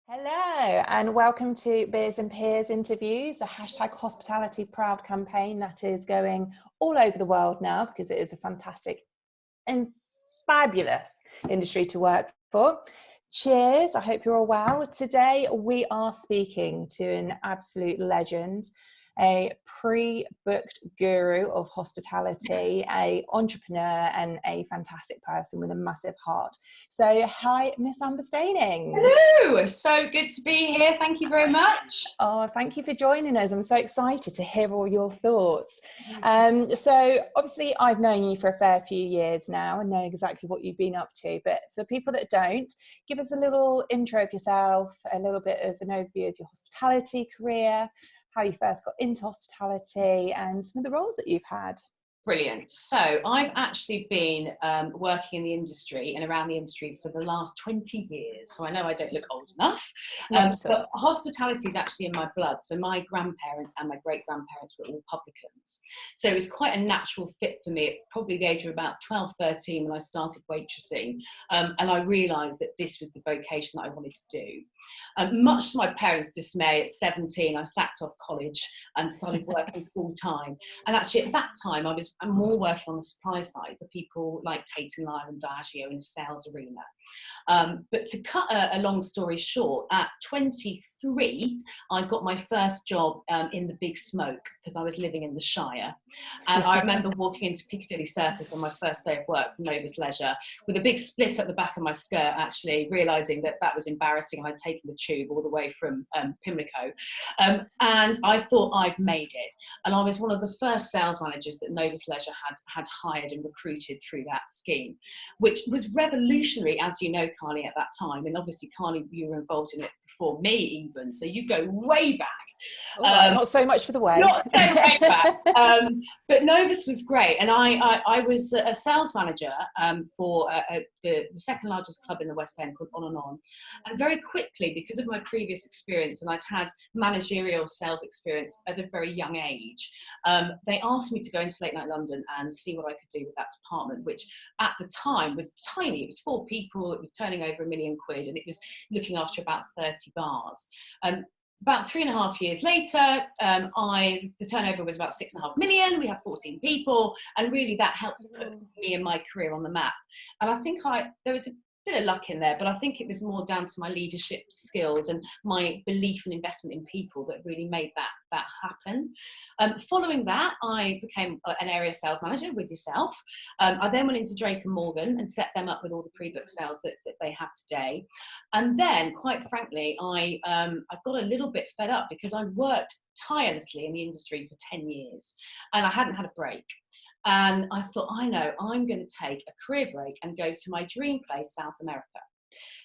Hello and welcome to Beers and Peers interviews, the hashtag Hospitality Proud campaign that is going all over the world now because it is a fantastic and fabulous industry to work for. Cheers, I hope you're all well. Today we are speaking to an absolute legend, a pre-booked guru of hospitality, a entrepreneur and a fantastic person with a massive heart. So hi, Miss Amber Staynings. Hello, so good to be here. Thank you very much. Oh, thank you for joining us. I'm so excited to hear all your thoughts. So obviously I've known you for a fair few years now and know exactly what you've been up to, but for people that don't, give us a little intro of yourself, a little bit of an overview of your hospitality career, how you first got into hospitality and some of the roles that you've had. Brilliant. So I've actually been working in the industry and around the industry for the last 20 years. So I know I don't look old enough, but hospitality is actually in my blood. So my grandparents and my great-grandparents were all publicans. So it was quite a natural fit for me at probably the age of about 12, 13 when I started waitressing. And I realised that this was the vocation that I wanted to do. Much to my parents' dismay, at 17, I sacked off college and started working full-time. And actually at that time, I'm more working on the supply side for people like Tate & Lyle and Diageo in the sales arena. But to cut a long story short, at 23, I got my first job in the Big Smoke because I was living in the Shire. And I remember walking into Piccadilly Circus on my first day of work from Novus Leisure with a big split at the back of my skirt, actually realising that that was embarrassing and I'd taken the tube all the way from Pimlico. And I thought, I've made it. And I was one of the first sales managers that Novus Leisure had hired and recruited through that scheme, which was revolutionary, as you know, Carly, at that time. And obviously, Carly, you were involved in it before me even, so you go way back. Not so much for the way. Not so way back. But Novus was great. And I was a sales manager for the second largest club in the West End called On and On. And very quickly, because of my previous experience, and I'd had managerial sales experience at a very young age, they asked me to go into Late Night London and see what I could do with that department, which at the time was tiny. It was 4 people, it was turning over £1 million, and it was looking after about 30 bars. About 3.5 years later, the turnover was about 6.5 million. We had 14 people, and really that helped put me and my career on the map. And I think there was a bit of luck in there, but I think it was more down to my leadership skills and my belief and investment in people that really made that happen. Following that, I became an area sales manager with yourself. I then went into Drake & Morgan and set them up with all the pre-book sales that they have today. And then, quite frankly, I got a little bit fed up because I'd worked tirelessly in the industry for 10 years and I hadn't had a break. And I thought, I know, I'm going to take a career break and go to my dream place, South America.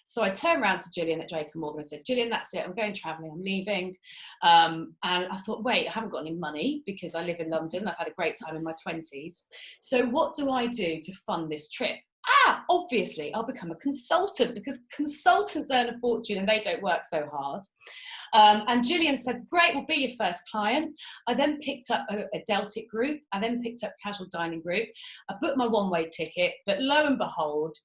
So I turned around to Gillian at Drake & Morgan and said, Gillian, that's it, I'm going travelling, I'm leaving. And I thought, wait, I haven't got any money because I live in London, I've had a great time in my 20s. So what do I do to fund this trip? Obviously, I'll become a consultant because consultants earn a fortune and they don't work so hard. And Gillian said, great, we'll be your first client. I then picked up a Deltic group. I then picked up Casual Dining Group. I booked my one-way ticket, but lo and behold,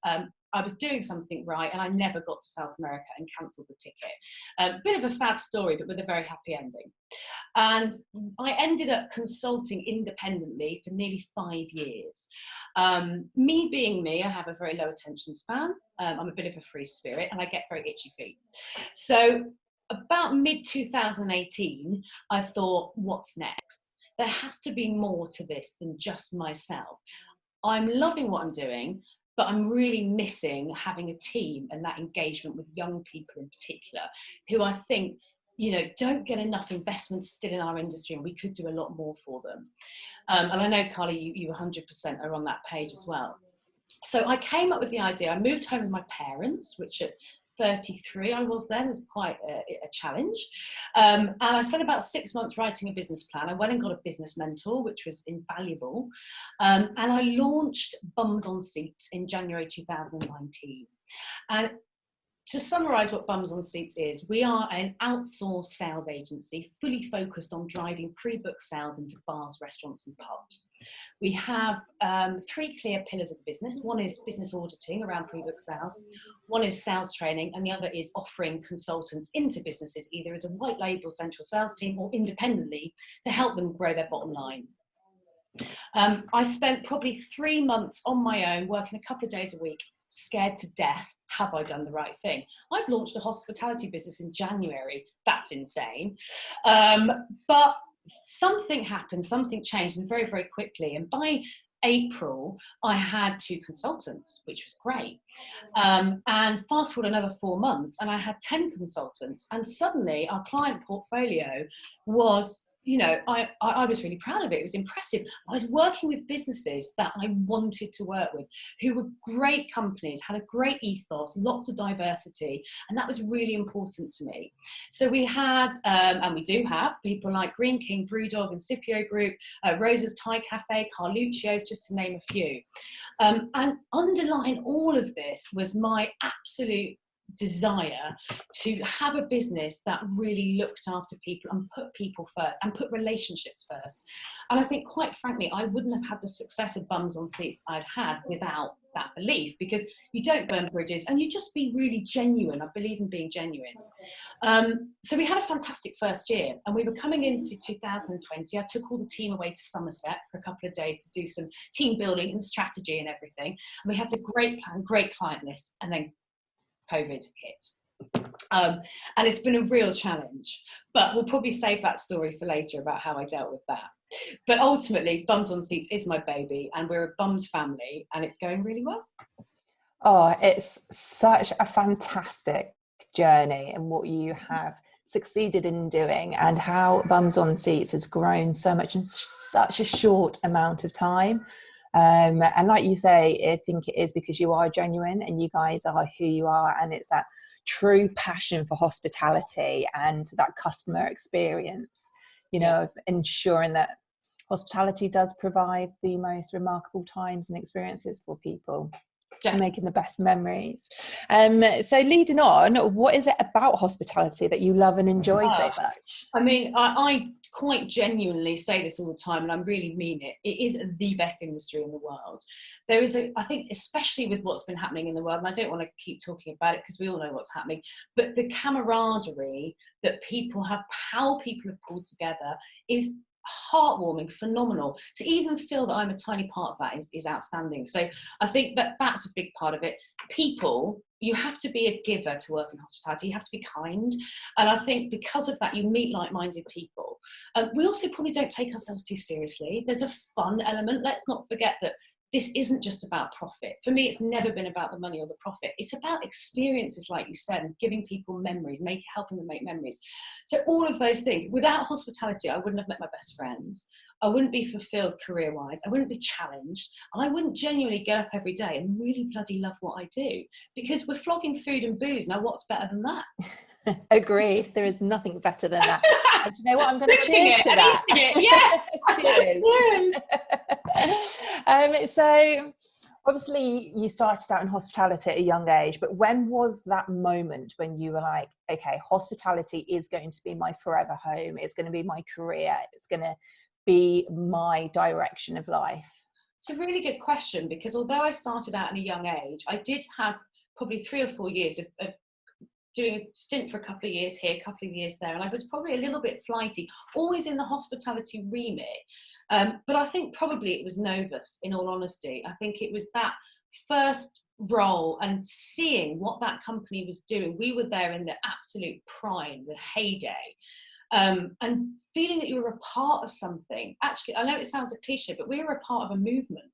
I was doing something right and I never got to South America and cancelled the ticket. Bit of a sad story, but with a very happy ending. And I ended up consulting independently for nearly 5 years. Me being me, I have a very low attention span. I'm a bit of a free spirit and I get very itchy feet. So about mid-2018, I thought, what's next? There has to be more to this than just myself. I'm loving what I'm doing, but I'm really missing having a team and that engagement with young people in particular, who I think, don't get enough investment still in our industry, and we could do a lot more for them. And I know, Carly, you 100% are on that page as well. So I came up with the idea. I moved home with my parents, which at 33 I was then, was quite a challenge. And I spent about 6 months writing a business plan. I went and got a business mentor, which was invaluable. And I launched Bums on Seats in January 2019. And to summarise what Bums on Seats is, we are an outsourced sales agency fully focused on driving pre-booked sales into bars, restaurants and pubs. We have 3 clear pillars of the business. One is business auditing around pre-booked sales, one is sales training, and the other is offering consultants into businesses, either as a white label central sales team or independently, to help them grow their bottom line. I spent probably 3 months on my own, working a couple of days a week, scared to death. Have I done the right thing? I've launched a hospitality business in January. That's insane. But something happened, something changed, and very, very quickly. And by April, I had 2 consultants, which was great. And fast forward another 4 months, and I had 10 consultants. And suddenly our client portfolio was, you know, I was really proud of it. It was impressive. I was working with businesses that I wanted to work with, who were great companies, had a great ethos, lots of diversity, and that was really important to me. So we had, and we do have, people like Green King, Brewdog and Scipio Group, Rosa's Thai Cafe, Carluccio's, just to name a few. And underlying all of this was my absolute desire to have a business that really looked after people and put people first and put relationships first. And I think, quite frankly, I wouldn't have had the success of Bums on Seats I'd had without that belief, because you don't burn bridges and you just be really genuine. I believe in being genuine. So we had a fantastic first year, and we were coming into 2020. I took all the team away to Somerset for a couple of days to do some team building and strategy and everything. And we had a great plan, great client list, and then COVID hit. And it's been a real challenge, but we'll probably save that story for later about how I dealt with that. But ultimately, Bums on Seats is my baby, and we're a bums family, and it's going really well. Oh, it's such a fantastic journey and what you have succeeded in doing, and how Bums on Seats has grown so much in such a short amount of time. And like you say, I think it is because you are genuine and you guys are who you are, and it's that true passion for hospitality and that customer experience, you know, of ensuring that hospitality does provide the most remarkable times and experiences for people. Yeah. Making the best memories. So leading on, what is it about hospitality that you love and enjoy so much? I mean, I quite genuinely say this all the time, and I really mean it. It is the best industry in the world. There is I think, especially with what's been happening in the world, and I don't want to keep talking about it because we all know what's happening, but the camaraderie that people have, how people have pulled together, is heartwarming, phenomenal. To even feel that I'm a tiny part of that is outstanding. So I think that that's a big part of it. People, you have to be a giver to work in hospitality. You have to be kind, and I think because of that you meet like-minded people. We also probably don't take ourselves too seriously. There's a fun element. Let's not forget that this isn't just about profit. For me, it's never been about the money or the profit. It's about experiences, like you said, and giving people memories, helping them make memories. So all of those things. Without hospitality, I wouldn't have met my best friends. I wouldn't be fulfilled career-wise. I wouldn't be challenged. I wouldn't genuinely get up every day and really bloody love what I do, because we're flogging food and booze. Now, what's better than that? Agreed. There is nothing better than that. And you know what? I'm going to cheers to that. Yeah. Cheers. So obviously you started out in hospitality at a young age, but when was that moment when you were like, okay, hospitality is going to be my forever home. It's going to be my career. It's going to be my direction of life? It's a really good question, because although I started out at a young age, I did have probably 3 or 4 years of doing a stint for a couple of years here, a couple of years there, and I was probably a little bit flighty, always in the hospitality remit. But I think probably it was nervous, in all honesty. I think it was that first role and seeing what that company was doing. We were there in the absolute prime, the heyday. And feeling that you were a part of something. Actually, I know it sounds a cliche, but we were a part of a movement.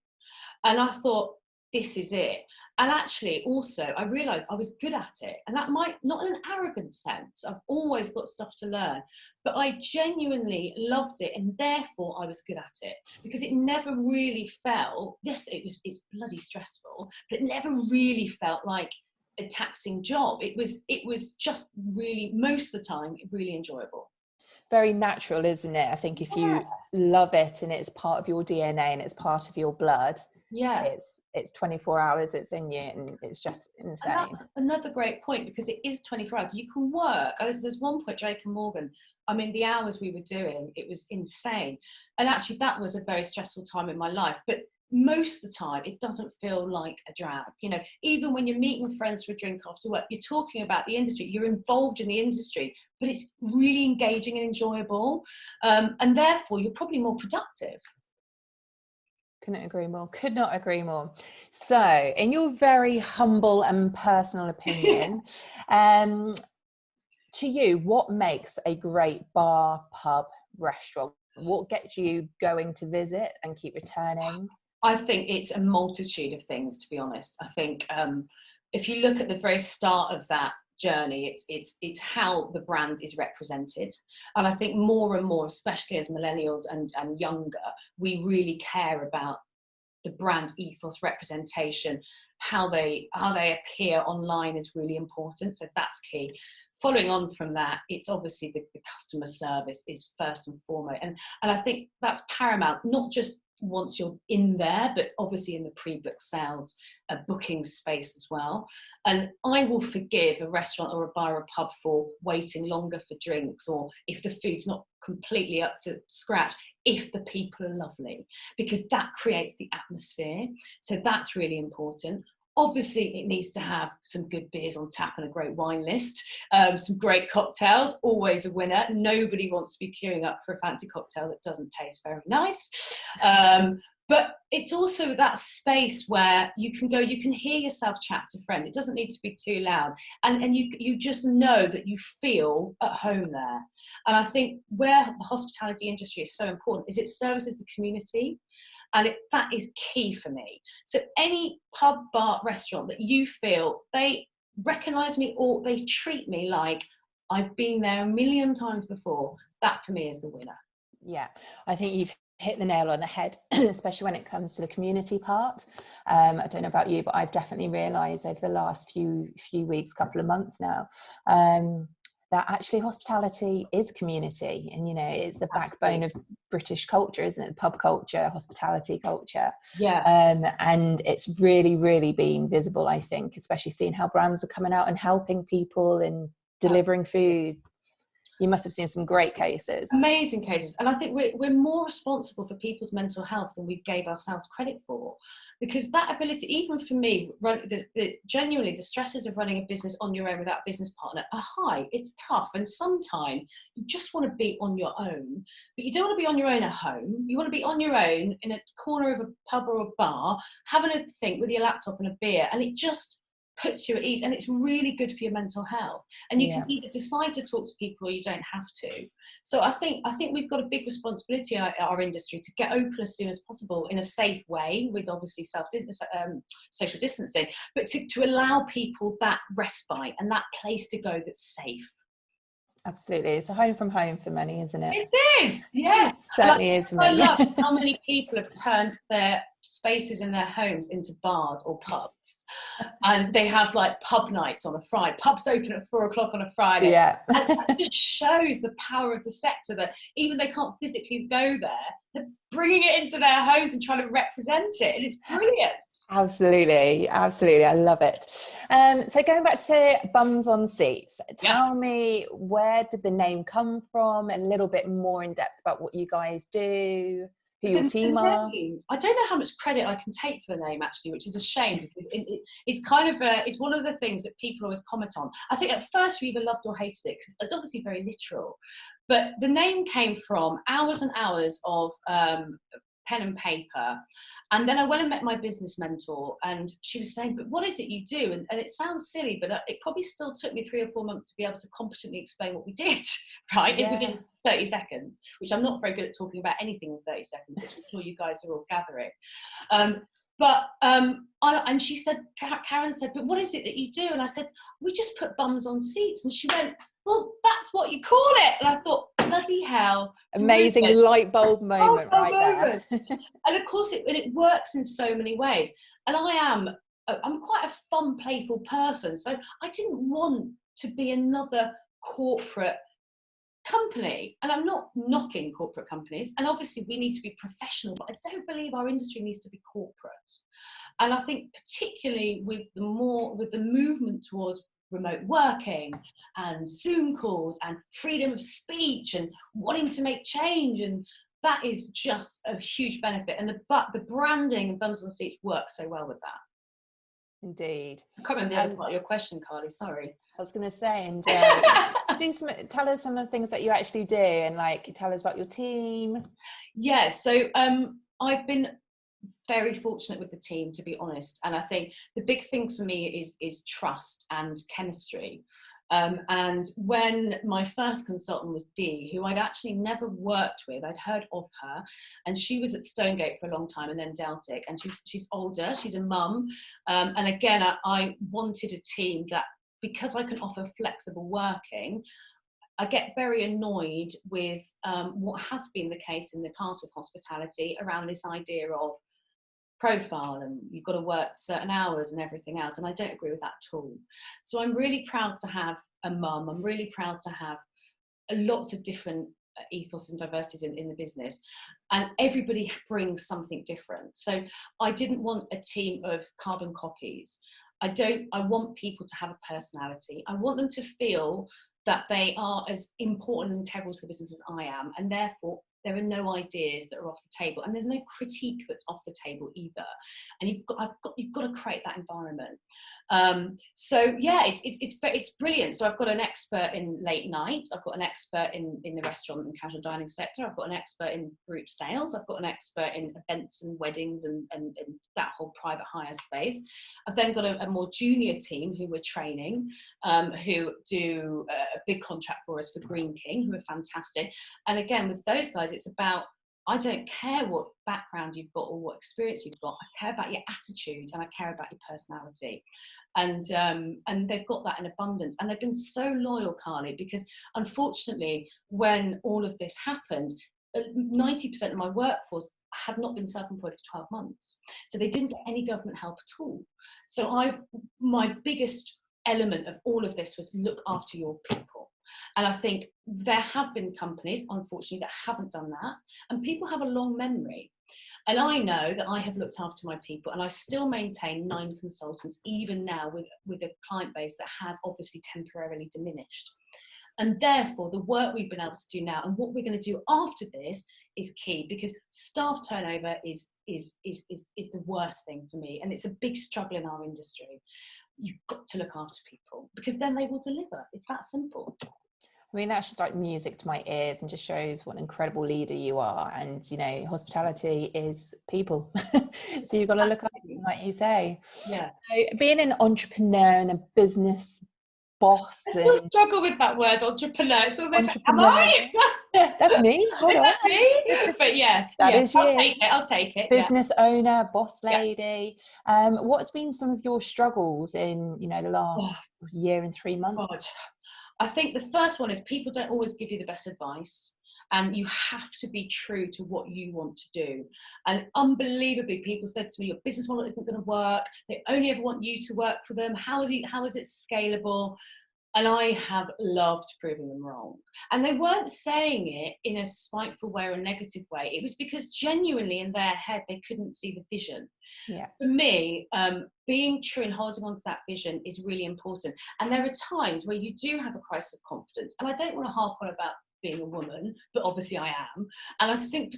And I thought, this is it. And actually, also, I realised I was good at it. And that might, not in an arrogant sense, I've always got stuff to learn, but I genuinely loved it, and therefore I was good at it. Because it never really felt, yes, it's bloody stressful, but it never really felt like a taxing job. It was just really, most of the time, really enjoyable. Very natural, isn't it? I think if you love it and it's part of your DNA and it's part of your blood, Yeah. It's 24 hours, it's in you, and it's just insane. And that's another great point, because it is 24 hours. You can work. There's one point, Jake and Morgan, I mean, the hours we were doing, it was insane. And actually, that was a very stressful time in my life. But most of the time, it doesn't feel like a drag. You know, even when you're meeting friends for a drink after work, you're talking about the industry, you're involved in the industry, but it's really engaging and enjoyable. And therefore, you're probably more productive. Couldn't agree more. Could not agree more. So, in your very humble and personal opinion, to you, what makes a great bar, pub, restaurant? What gets you going to visit and keep returning? I think it's a multitude of things, to be honest. I think if you look at the very start of that journey, it's how the brand is represented. And I think more and more, especially as millennials and younger, we really care about the brand ethos, representation, how they appear online is really important. So that's key. Following on from that, it's obviously the customer service is first and foremost. And I think that's paramount, not just once you're in there, but obviously in the pre-book sales, booking space as well. And I will forgive a restaurant or a bar or a pub for waiting longer for drinks, or if the food's not completely up to scratch, if the people are lovely, because that creates the atmosphere. So that's really important. Obviously, it needs to have some good beers on tap and a great wine list, some great cocktails, always a winner. Nobody wants to be queuing up for a fancy cocktail that doesn't taste very nice. But it's also that space where you can go, you can hear yourself chat to friends. It doesn't need to be too loud. And you just know that you feel at home there. And I think where the hospitality industry is so important is it services the community. And that is key for me. So any pub, bar, restaurant that you feel they recognise me or they treat me like I've been there a million times before, that for me is the winner. Yeah, I think you've hit the nail on the head, especially when it comes to the community part. I don't know about you, but I've definitely realised over the last few weeks, couple of months now, that actually hospitality is community, and you know, it's the backbone of British culture, isn't it? Pub culture, hospitality culture. Yeah. And it's really been visible, I think, especially seeing how brands are coming out and helping people and delivering food. You must have seen some great cases. Amazing cases. And I think we're more responsible for people's mental health than we gave ourselves credit for. Because that ability, even for me, genuinely, the stresses of running a business on your own without a business partner are high. It's tough. And sometimes you just want to be on your own. But you don't want to be on your own at home. You want to be on your own in a corner of a pub or a bar, having a think with your laptop and a beer. And it just puts you at ease, and it's really good for your mental health. And you can either decide to talk to people or you don't have to. So I think we've got a big responsibility in our industry to get open as soon as possible in a safe way, with obviously social distancing, but to allow people that respite and that place to go that's safe. Absolutely. It's a home from home for many, isn't it? It is, yeah. It certainly is for me. I love how many people have turned their spaces in their homes into bars or pubs, and they have like pub nights on a Friday. Pubs open at 4:00 on a Friday. Yeah. And that just shows the power of the sector, that even they can't physically go there, they're bringing it into their homes and trying to represent it, and it's brilliant. Absolutely. I love it. So going back to Bums on Seats, tell me, where did the name come from? A little bit more in depth about what you guys do, who your team are. I don't know how much credit I can take for the name, actually, which is a shame, because it's kind of it's one of the things that people always comment on. I think at first you either loved or hated it, because it's obviously very literal. But the name came from hours and hours of pen and paper. And then I went and met my business mentor, and she was saying, but what is it you do? And it sounds silly, but it probably still took me 3 or 4 months to be able to competently explain what we did, right? Yeah. Within 30 seconds, which I'm not very good at talking about anything in 30 seconds, which I'm sure you guys are all gathering. And she said, Karen said, but what is it that you do? And I said, we just put bums on seats. And she went, well, that's what you call it. And I thought, bloody hell. Amazing brilliant. Light bulb moment there. And of course, it works in so many ways. And I'm quite a fun, playful person. So I didn't want to be another corporate company, and I'm not knocking corporate companies, and obviously we need to be professional, but I don't believe our industry needs to be corporate. And I think particularly with the movement towards remote working and Zoom calls and freedom of speech and wanting to make change, and that is just a huge benefit. And the branding and bums on seats works so well with that. Indeed. I can't remember the other part of your question, Carly, sorry. I was going to say, and tell us some of the things that you actually do, and like tell us about your team. Yeah, so I've been very fortunate with the team, to be honest, and I think the big thing for me is trust and chemistry. And when my first consultant was Dee, who I'd actually never worked with, I'd heard of her, and she was at Stonegate for a long time and then Deltic, and she's older, she's a mum, and again I wanted a team that, because I can offer flexible working, I get very annoyed with what has been the case in the past with hospitality around this idea of profile and you've got to work certain hours and everything else, and I don't agree with that at all. So I'm really proud to have a mum. I'm really proud to have lots of different ethos and diversities in the business, and everybody brings something different. So I didn't want a team of carbon copies. I want people to have a personality. I want them to feel that they are as important and integral to the business as I am, and therefore there are no ideas that are off the table, and there's no critique that's off the table either. And you've got to create that environment. So yeah, it's brilliant. So I've got an expert in late night. I've got an expert in the restaurant and casual dining sector. I've got an expert in group sales. I've got an expert in events and weddings and that whole private hire space. I've then got a more junior team who we're training, who do a big contract for us for Green King, who are fantastic. And again, with those guys, it's about, I don't care what background you've got or what experience you've got. I care about your attitude and I care about your personality. And they've got that in abundance. And they've been so loyal, Carly, because unfortunately, when all of this happened, 90% of my workforce had not been self-employed for 12 months. So they didn't get any government help at all. So my biggest element of all of this was look after your people. And I think there have been companies, unfortunately, that haven't done that. And people have a long memory. And I know that I have looked after my people, and I still maintain 9 consultants, even now with a client base that has obviously temporarily diminished. And therefore, the work we've been able to do now and what we're going to do after this is key, because staff turnover is the worst thing for me. And it's a big struggle in our industry. You've got to look after people, because then they will deliver. It's that simple. I mean, that's just like music to my ears and just shows what an incredible leader you are. And, you know, hospitality is people. So you've got to look after them, like you say. Yeah. So being an entrepreneur and a business boss. I still struggle with that word, entrepreneur. It's almost entrepreneur. Am I? That's me. Hold on. That's me? But yes, that is you. I'll take it. Business owner, boss lady. Yeah. What's been some of your struggles in, you know, the last year and 3 months? God. I think the first one is people don't always give you the best advice, and you have to be true to what you want to do. And unbelievably, people said to me, your business model isn't going to work. They only ever want you to work for them. How is it scalable? And I have loved proving them wrong. And they weren't saying it in a spiteful way or a negative way. It was because genuinely in their head, they couldn't see the vision. Yeah. For me, being true and holding on to that vision is really important. And there are times where you do have a crisis of confidence. And I don't want to harp on about being a woman, but obviously I am. And I think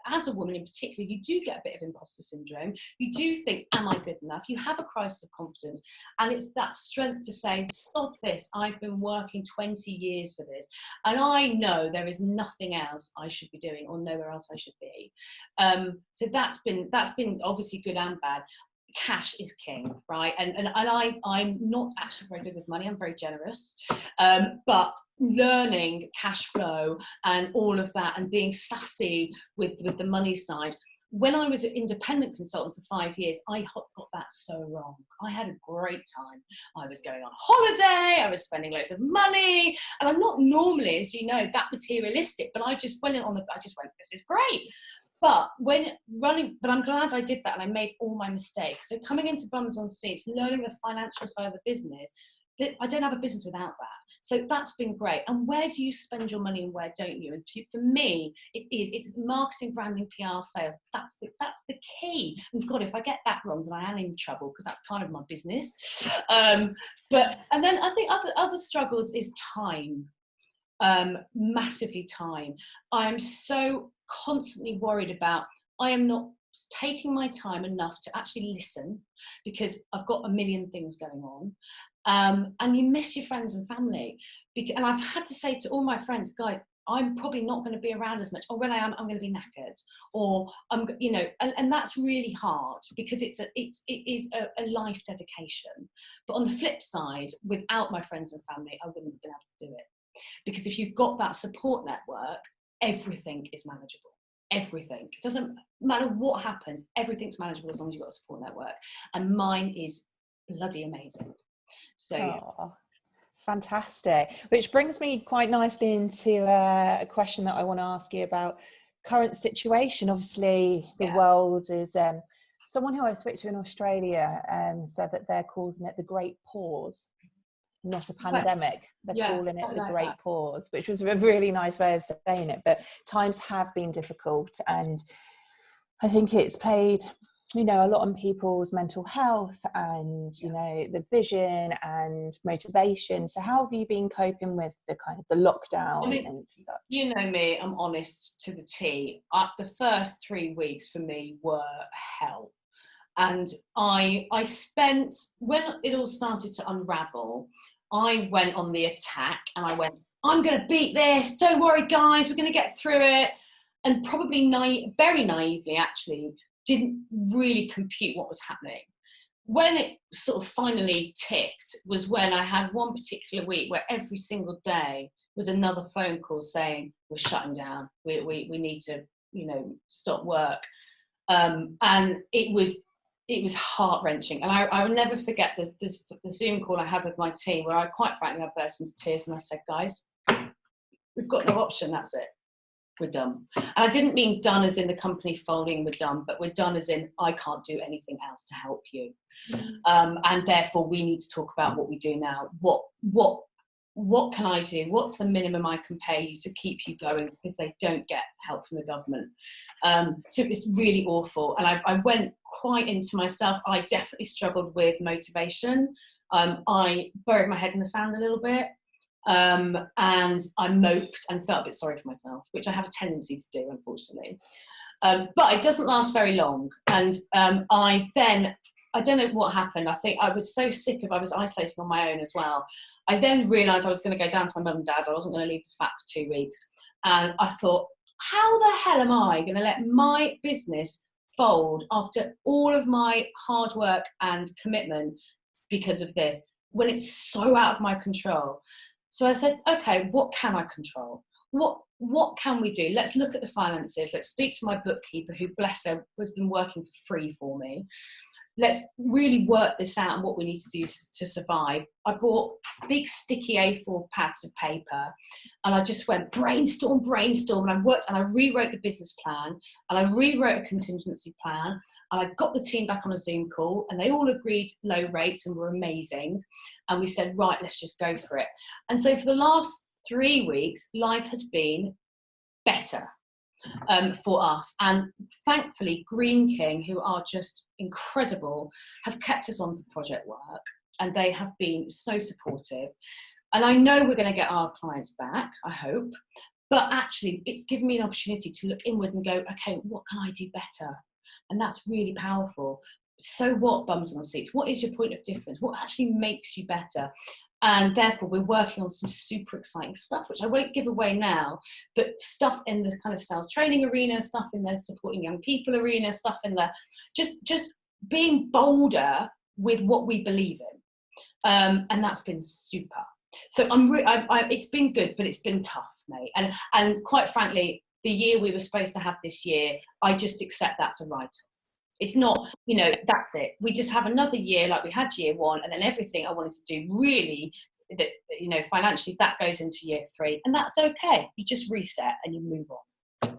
as a woman in particular, you do get a bit of imposter syndrome. You do think, am I good enough? You have a crisis of confidence. And it's that strength to say, stop this. I've been working 20 years for this. And I know there is nothing else I should be doing or nowhere else I should be. So that's been obviously good and bad. Cash is king, right? And I'm not actually very good with money. I'm very generous, but learning cash flow and all of that, and being sassy with the money side. When I was an independent consultant for 5 years, I got that so wrong. I had a great time. I was going on holiday. I was spending loads of money, and I'm not normally, as you know, that materialistic. But I just went, this is great. But I'm glad I did that, and I made all my mistakes. So coming into bums on seats, learning the financial side of the business, I don't have a business without that. So that's been great. And where do you spend your money and where don't you? And for me, it's marketing, branding, PR, sales. That's the key. And God, if I get that wrong, then I am in trouble, because that's kind of my business. And then I think other struggles is time. Massively time. I'm so constantly worried about, I am not taking my time enough to actually listen, because I've got a million things going on. And you miss your friends and family. And I've had to say to all my friends, guys, I'm probably not going to be around as much, or when I am, I'm going to be knackered, or and that's really hard, because it is a life dedication. But on the flip side, without my friends and family, I wouldn't have been able to do it. Because if you've got that support network, everything is manageable. Everything. It doesn't matter what happens, everything's manageable as long as you've got a support network. And mine is bloody amazing. So fantastic. Which brings me quite nicely into a question that I want to ask you about current situation. Obviously, the world is someone who I spoke to in Australia said that they're calling it the Great Pause. Not a pandemic, they're calling it the Great Pause, which was a really nice way of saying it. But times have been difficult, and I think it's played, a lot on people's mental health and the vision and motivation. So how have you been coping with the kind of the lockdown and stuff? You know me, I'm honest to the T. The first 3 weeks for me were hell. And I spent, when it all started to unravel, I went on the attack, and I went, I'm going to beat this. Don't worry, guys, we're going to get through it. And probably very naively, actually, didn't really compute what was happening. When it sort of finally ticked was when I had one particular week where every single day was another phone call saying, we're shutting down. We need to, stop work. And it was heart-wrenching. And I will never forget the Zoom call I had with my team, where I quite frankly I burst into tears, and I said, guys, we've got no option, that's it. We're done. And I didn't mean done as in the company folding, we're done, but we're done as in I can't do anything else to help you. And therefore we need to talk about what we do now. What can I do? What's the minimum I can pay you to keep you going, because they don't get help from the government? So it was really awful. And I went quite into myself. I definitely struggled with motivation. I buried my head in the sand a little bit. And I moped and felt a bit sorry for myself, which I have a tendency to do, unfortunately. But it doesn't last very long. And I don't know what happened. I think I was so sick I was isolating on my own as well. I then realised I was going to go down to my mum and dad's. I wasn't going to leave the flat for 2 weeks. And I thought, how the hell am I going to let my business fold after all of my hard work and commitment because of this, when it's so out of my control? So I said, okay, what can I control? What can we do? Let's look at the finances. Let's speak to my bookkeeper, who, bless her, has been working for free for me. Let's really work this out and what we need to do to survive. I bought big sticky A4 pads of paper, and I just went brainstorm, and I worked and I rewrote the business plan, and I rewrote a contingency plan, and I got the team back on a Zoom call, and they all agreed low rates and were amazing. And we said, right, let's just go for it. And so for the last 3 weeks, life has been better. For us, and thankfully Green King, who are just incredible, have kept us on for project work, and they have been so supportive. And I know we're going to get our clients back, I hope, but actually it's given me an opportunity to look inward and go, okay, what can I do better? And that's really powerful. So what, bums on seats? What is your point of difference? What actually makes you better? And therefore we're working on some super exciting stuff, which I won't give away now, but stuff in the kind of sales training arena, stuff in the supporting young people arena, stuff in the just being bolder with what we believe in. And that's been super. So it's been good, but it's been tough, mate. And quite frankly, the year we were supposed to have this year, I just accept that's a write-off. It's not, that's it. We just have another year like we had year one, and then everything I wanted to do really, that financially, that goes into year 3, and that's okay. You just reset and you move on.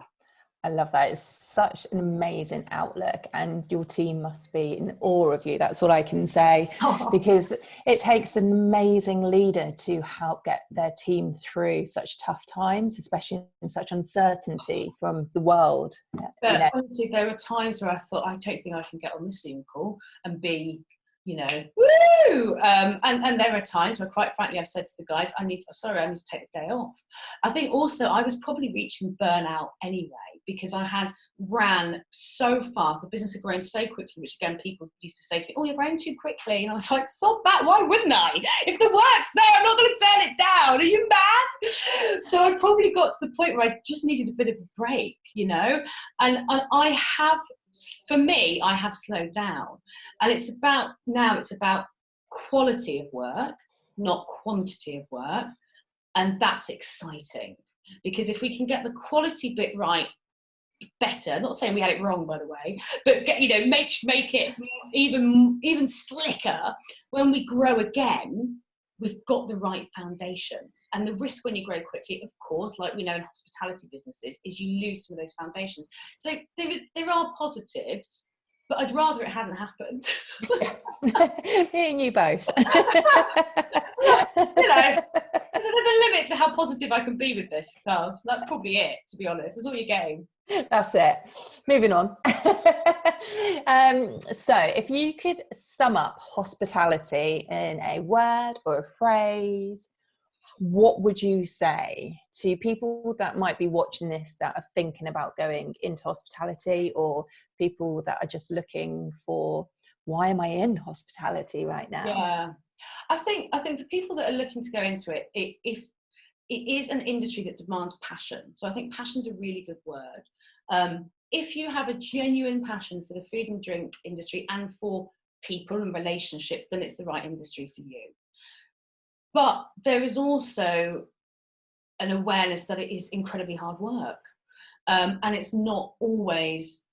I love that. It's such an amazing outlook, and your team must be in awe of you. That's all I can say, because it takes an amazing leader to help get their team through such tough times, especially in such uncertainty from the world. But honestly, there are times where I thought, I don't think I can get on this Zoom call and be, woo! And there are times where, quite frankly, I've said to the guys, I need to take a day off. I think also I was probably reaching burnout anyway, because I had ran so fast. The business had grown so quickly, which again, people used to say to me, oh, you're growing too quickly. And I was like, sod that, why wouldn't I? If the work's there, I'm not going to turn it down. Are you mad? So I probably got to the point where I just needed a bit of a break, and I have, for me, I have slowed down. And it's about quality of work, not quantity of work. And that's exciting, because if we can get the quality bit right better, not saying we had it wrong, by the way, but make it even slicker, when we grow again, we've got the right foundations. And the risk when you grow quickly, of course, like we know in hospitality businesses, is you lose some of those foundations. So there are positives, but I'd rather it hadn't happened. Me and you both. There's a limit to how positive I can be with this, Cars. That's probably it, to be honest. That's all you're getting. That's it. Moving on. So if you could sum up hospitality in a word or a phrase, what would you say to people that might be watching this, that are thinking about going into hospitality, or people that are just looking for, why am I in hospitality right now? Yeah, I think for people that are looking to go into it, if it is an industry that demands passion. So I think passion's a really good word. If you have a genuine passion for the food and drink industry and for people and relationships, then it's the right industry for you. But there is also an awareness that it is incredibly hard work. And it's not always,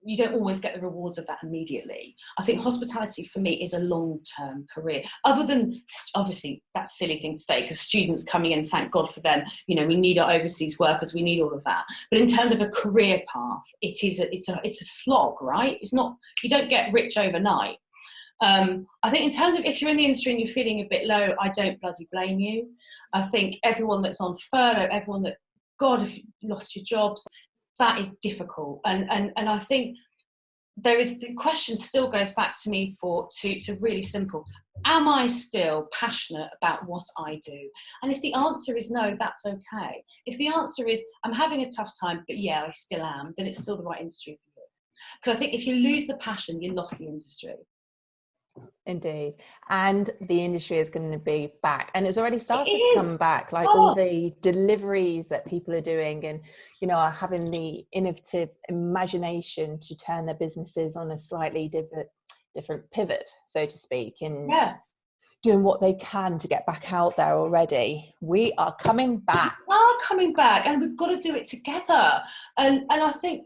you don't always get the rewards of that immediately. I think hospitality for me is a long-term career, other than, obviously, that's a silly thing to say, because students coming in, thank God for them, we need our overseas workers, we need all of that. But in terms of a career path, it's a slog, right? It's not, you don't get rich overnight. I think in terms of, if you're in the industry and you're feeling a bit low, I don't bloody blame you. I think everyone that's on furlough, everyone that, God, if you lost your jobs, that is difficult. And I think the question still goes back to me to really simple. Am I still passionate about what I do? And if the answer is no, that's okay. If the answer is, I'm having a tough time, but yeah, I still am, then it's still the right industry for you. Because I think if you lose the passion, you lost the industry. Indeed. And the industry is going to be back, and it's already started to come back, like all the deliveries that people are doing, and are having the innovative imagination to turn their businesses on a slightly different pivot, so to speak, and doing what they can to get back out there already. We are coming back. And we've got to do it together. And I think,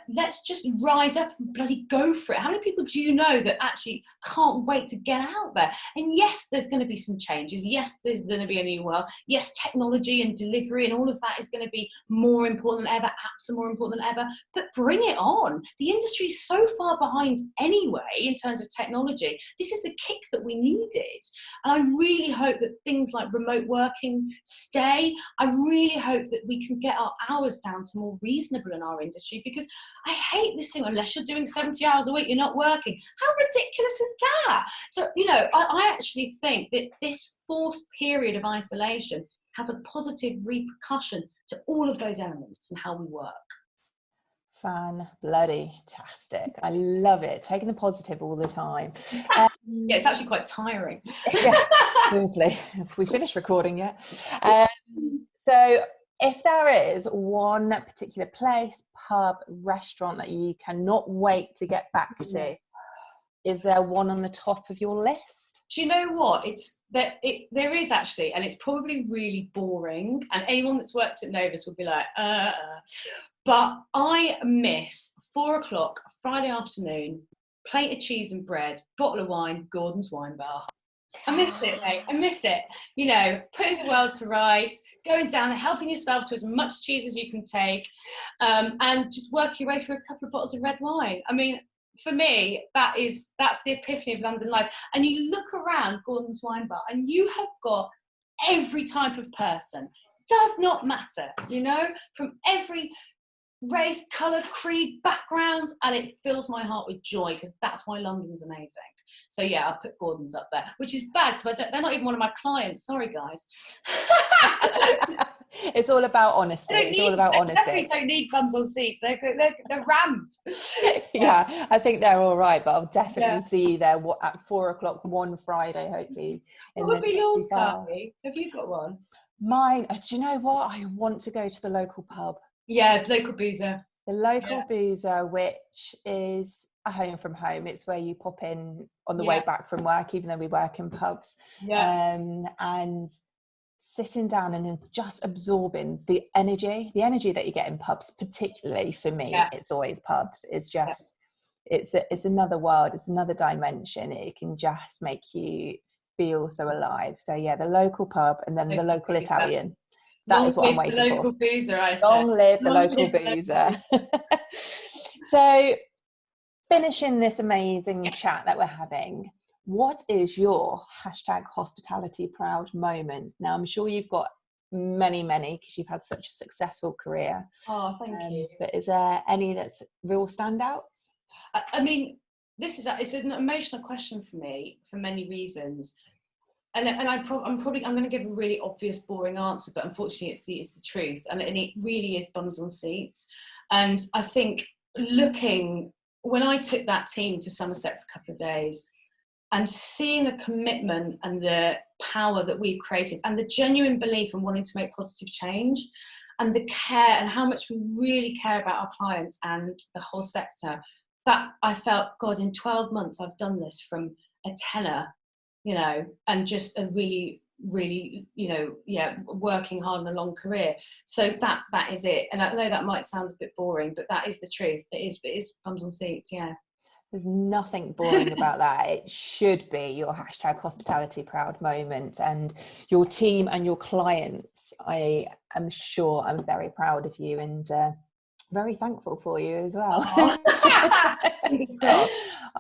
let's just rise up and bloody go for it. How many people do you know that actually can't wait to get out there? And yes, there's going to be some changes. Yes, there's going to be a new world. Yes, technology and delivery and all of that is going to be more important than ever. Apps are more important than ever. But bring it on. The industry is so far behind anyway in terms of technology. This is the kick that we needed. And I really hope that things like remote working stay. I really hope that we can get our hours down to more reasonable in our industry, because I hate this thing, unless you're doing 70 hours a week, you're not working. How ridiculous is that? So, I actually think that this forced period of isolation has a positive repercussion to all of those elements and how we work. Fan-bloody-tastic. I love it. Taking the positive all the time. Yeah, it's actually quite tiring. Yeah, seriously. Have we finished recording yet? So if there is one particular place, pub, restaurant that you cannot wait to get back to, is there one on the top of your list? Do you know what? There is actually, and it's probably really boring, and anyone that's worked at Novus would be like, but I miss 4:00 Friday afternoon, plate of cheese and bread, bottle of wine, Gordon's Wine Bar. I miss it, mate. I miss it. You know, putting the world to rights, going down and helping yourself to as much cheese as you can take, and just work your way through a couple of bottles of red wine. I mean, for me, that's the epiphany of London life. And you look around Gordon's Wine Bar, and you have got every type of person. Does not matter, you know, from every race, colour, creed, background, and it fills my heart with joy because that's why London's amazing. So yeah, I'll put Gordon's up there, which is bad because they're not even one of my clients. Sorry, guys. It's all about honesty. It's all about honesty. Definitely don't need bums on seats. They're rammed. Yeah, I think they're all right, but I'll definitely see you there at 4:00 one Friday, hopefully. What would be yours, Carly? Have you got one? Mine, do you know what? I want to go to the local pub. Yeah, local boozer. The local boozer, which is a home from home. It's where you pop in on the way back from work, even though we work in pubs. And sitting down and just absorbing the energy that you get in pubs, particularly for me, it's always pubs. It's just, it's another world. It's another dimension. It can just make you feel so alive. So yeah, the local pub and then the local Italian. That is what I'm waiting for. Local boozer, I said. Long live the local boozer. So, finishing this amazing chat that we're having, what is your #hospitalityproud moment? Now, I'm sure you've got many because you've had such a successful career. Oh, thank you. But is there any that's real standouts? I mean, it's an emotional question for me for many reasons. And I'm going to give a really obvious, boring answer, but unfortunately, it's the truth, and it really is bums on seats. And I think when I took that team to Somerset for a couple of days, and seeing the commitment and the power that we've created, and the genuine belief in wanting to make positive change, and the care and how much we really care about our clients and the whole sector, that I felt, God, in 12 months, I've done this from a tenner, you know, and just a really, you know, working hard in a long career. So that is it. And I know that might sound a bit boring, but that is the truth. It is bums on seats, yeah. There's nothing boring about that. It should be your #hospitalityproud moment, and your team and your clients. I am sure I'm very proud of you and very thankful for you as well.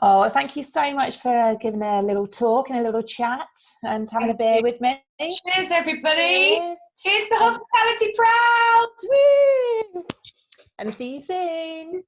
Oh, thank you so much for giving a little talk and a little chat and having a beer with me. Cheers, everybody. Here's to Hospitality Proud. Woo! And see you soon.